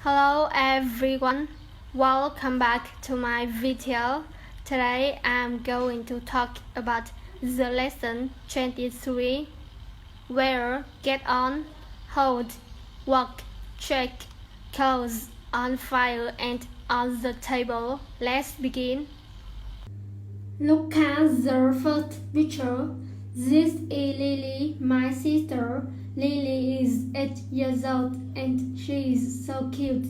Hello everyone, welcome back to my video. Today I'm going to talk about the lesson 23 where get on, hold, walk, check, clothes on file and on the table. Let's begin. Look at the first picture. This is Lily, my sister. Lily is 8 years old and she is so cute.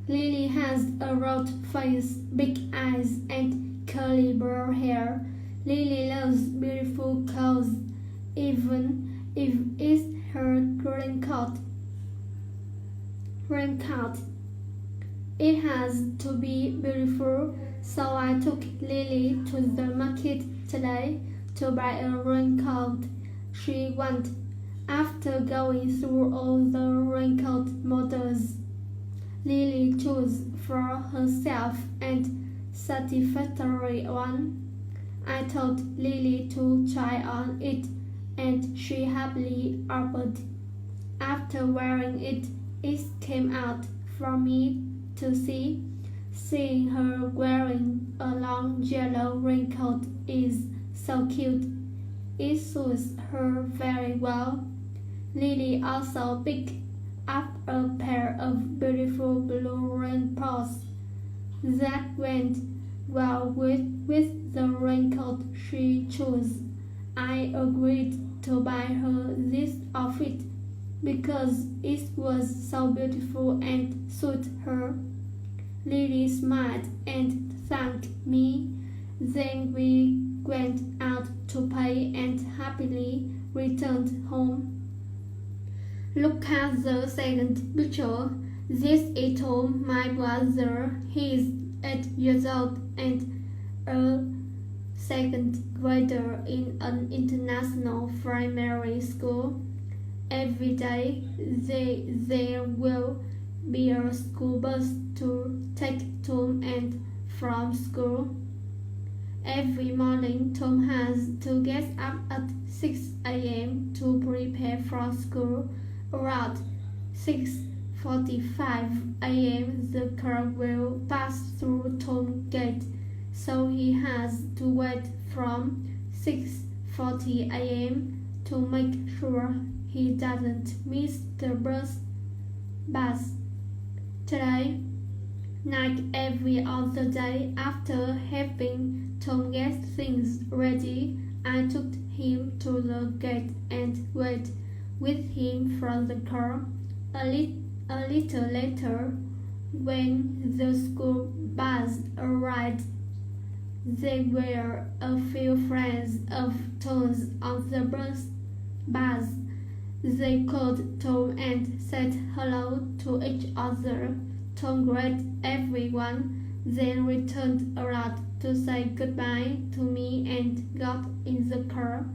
Lily has a round face, big eyes, and curly brown hair. Lily loves beautiful clothes, even if it's her raincoat. It has to be beautiful, so I took Lily to the market today to buy a raincoat she wanted. After going through all the raincoat models, Lily chose for herself and satisfactory one. I told Lily to try on it, and she happily obeyed. After wearing it, it came out for me to see. Seeing her wearing a long yellow raincoat is so cute. It suits her very well. Lily also picked up a pair of beautiful blue raincoats that went well with the raincoat she chose. I agreed to buy her this outfit because it was so beautiful and suited her. Lily smiled and thanked me. Then we went out to pay and happily returned home. Look at the second picture. This is Tom, my brother. He is 8 years old and a second grader in an international primary school. Every day there will be a school bus to take Tom and from school. Every morning Tom has to get up at 6 a.m. to prepare for school. Around 6:45 a.m. the car will pass through Tom's gate, so he has to wait from 6:40 a.m. to make sure he doesn't miss the bus. Today, like every other day, after having Tom get things ready, I took him to the gate and waited with him from the car. A little later, when the school bus arrived, there were a few friends of Tom's on the bus. They called Tom and said hello to each other. Tom greeted everyone, then returned around to say goodbye to me and got in the car.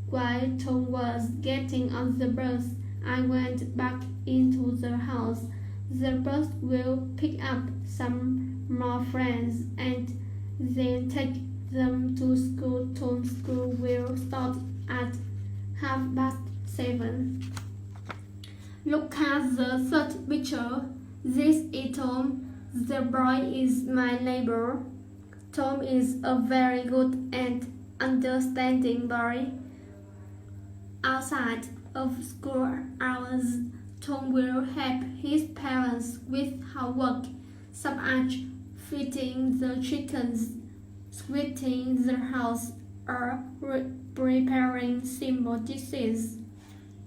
While Tom was getting on the bus, I went back into the house. The bus will pick up some more friends and then take them to school. Tom's school will start at 7:30. Look at the third picture. This is Tom. The boy is my neighbor. Tom is a very good and understanding boy. Outside of school hours, Tom will help his parents with housework, such as feeding the chickens, sweeping the house, or preparing simple dishes.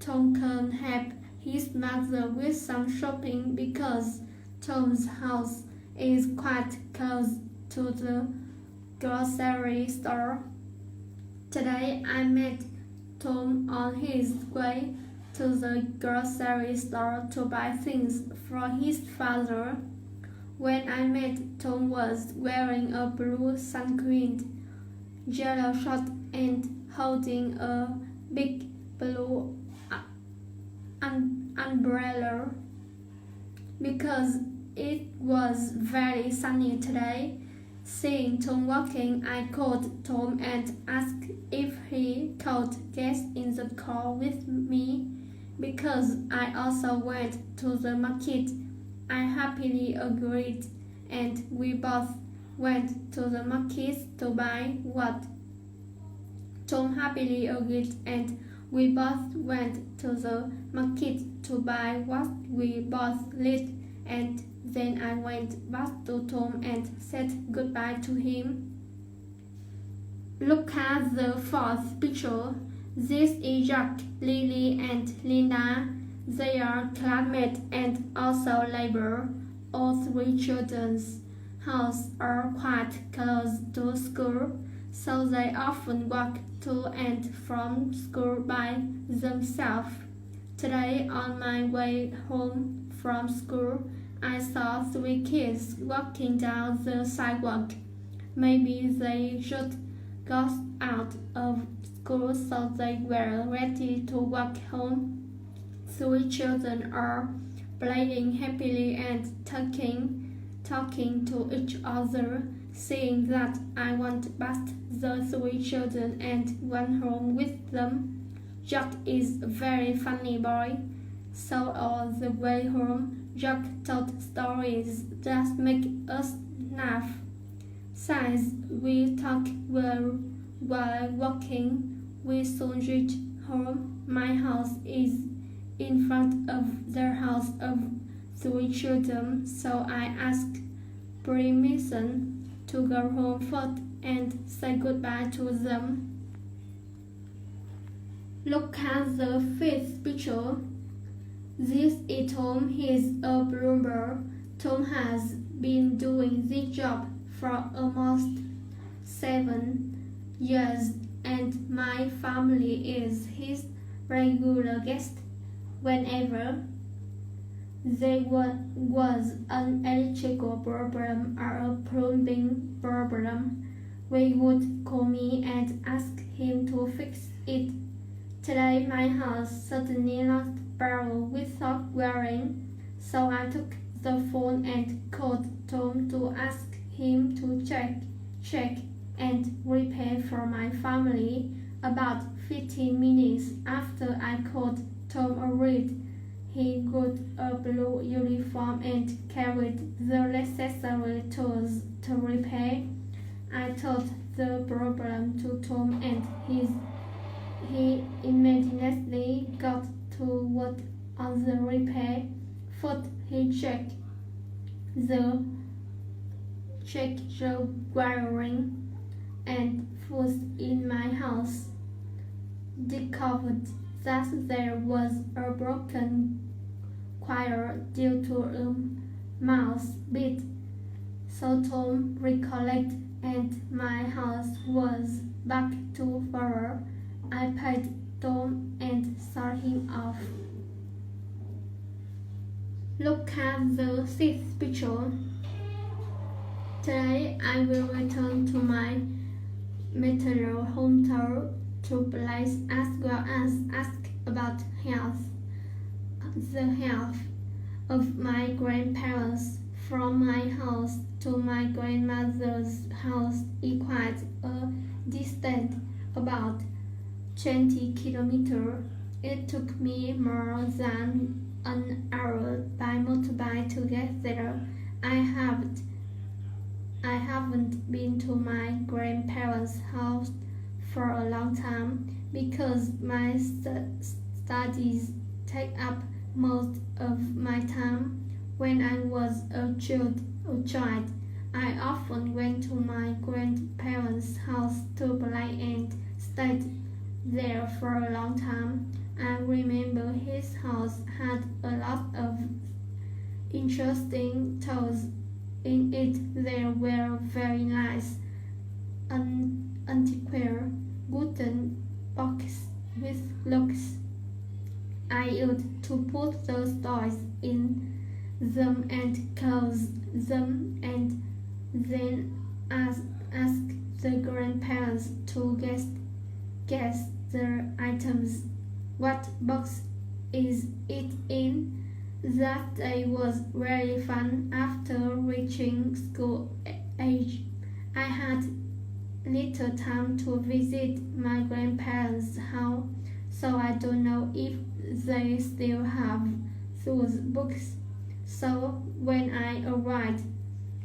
Tom can help his mother with some shopping because Tom's house is quite close to the grocery store. Today I met Tom on his way to the grocery store to buy things for his father. When I met, Tom was wearing a blue sunscreen, yellow shirt, and holding a big blue umbrella. Because it was very sunny today, seeing Tom walking, I called Tom and asked if he could get in the car with me because I also went to the market I happily agreed, and we both went to the market to buy what Tom happily agreed, and we both went to the market to buy what we both needed, and then I went back to Tom and said goodbye to him. Look at the fourth picture. This is Jack, Lily, and Linda. They are classmates and also neighbors. All three children's houses are quite close to school, so they often walk to and from school by themselves. Today, on my way home from school, I saw three kids walking down the sidewalk. Maybe they just got out of school, so they were ready to walk home. Three children are playing happily and talking to each other. Seeing that, I went past the three children and went home with them. Jack is a very funny boy, so all the way home, Jack told stories that make us laugh. Since we talked while walking, we soon reached home. My house is in front of their house of three children, so I asked permission to go home first and say goodbye to them. Look at the fifth picture. This is Tom. He's a plumber. Tom has been doing this job for almost 7 years, and my family is his regular guest. Whenever there was an electrical problem or a plumbing problem, we would call me and ask him to fix it. Today my house suddenly lost power without wiring, so I took the phone and called Tom to ask him to check and repair for my family. About 15 minutes after I called, Tom agreed. He got a blue uniform and carried the necessary tools to repair. I told the problem to Tom, and he immediately got to work on the repair. First, he checked the wiring and fuse in my house, discovered that there was a broken wire due to a mouse bit. So Tom recollected, and my house was back to power. I paid Tom and saw him off. Look at the sixth picture. Today I will return to my maternal hometown to place as well as ask about the health of my grandparents. From my house to my grandmother's house is quite a distance, about 20 kilometers. It took me more than an hour by motorbike to get there. I haven't been to my grandparents' house for a long time because my studies take up most of my time. When I was a child, I often went to my grandparents' house to play and stayed there for a long time. I remember his house had a lot of interesting toys in it. They were very nice antiquated wooden boxes with locks. I used to put those toys in them and close them, and then ask the grandparents to guess their items. What box is it in? That day was really fun. After reaching school age, I had little time to visit my grandparents' house, so I don't know if they still have those books. So when I arrived,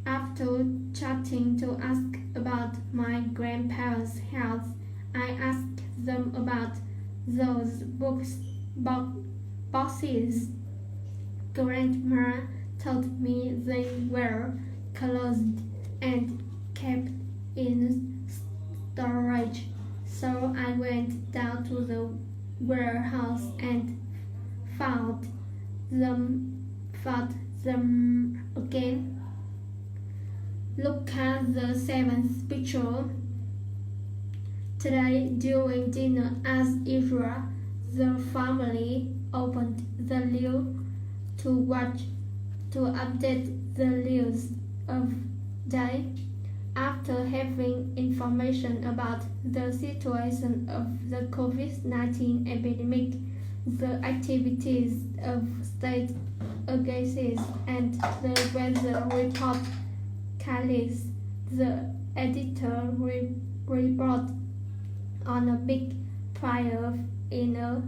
after chatting to ask about my grandparents' health, I asked them about those boxes. Grandma told me they were closed and kept in storage. So I went down to the warehouse and found them again. Look at the seventh picture. Today, during dinner as usual, the family opened the news to update the news of day. After having information about the situation of the COVID-19 epidemic, the activities of state agencies, and the weather report carries the editor report on a big fire in a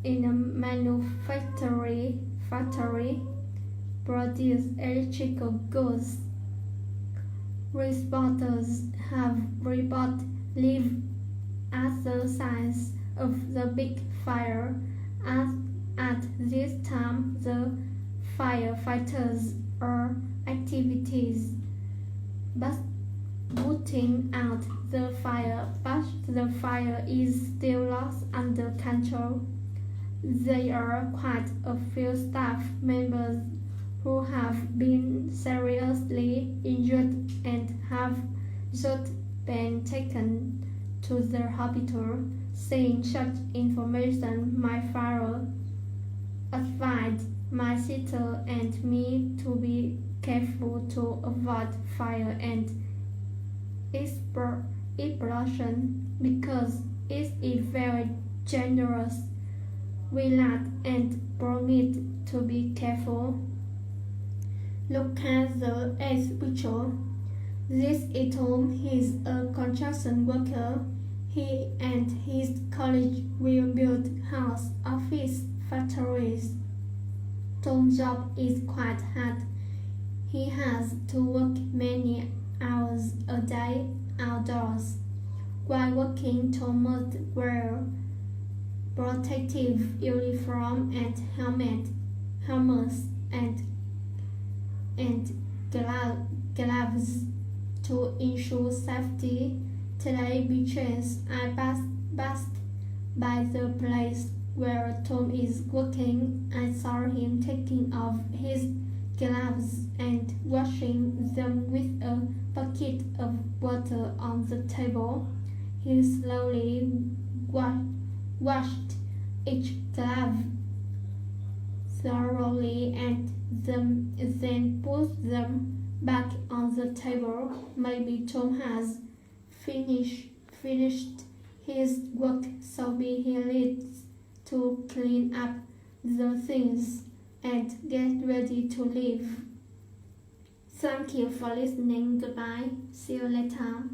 manufacturing factory produce electrical goods. Reporters have reported live at the site of the big fire. At this time, the firefighters are activities but putting out the fire, but the fire is still lost under control. There are quite a few staff members who have been seriously injured and have just been taken to the hospital. Seeing such information, my father advised my sister and me to be careful to avoid fire and explosion because it is very dangerous. We learned and promised to be careful. Look at the eighth picture. This is Tom. He's a construction worker. He and his colleagues will build house, office, factories. Tom's job is quite hard. He has to work many hours a day outdoors. While working, Tom must wear protective uniform and helmets and gloves to ensure safety. Today, because I passed by the place where Tom is working, I saw him taking off his gloves and washing them with a bucket of water on the table. He slowly washed each glove thoroughly and then put them back on the table. Maybe Tom has finished his work, so he needs to clean up the things and get ready to leave. Thank you for listening. Goodbye. See you later.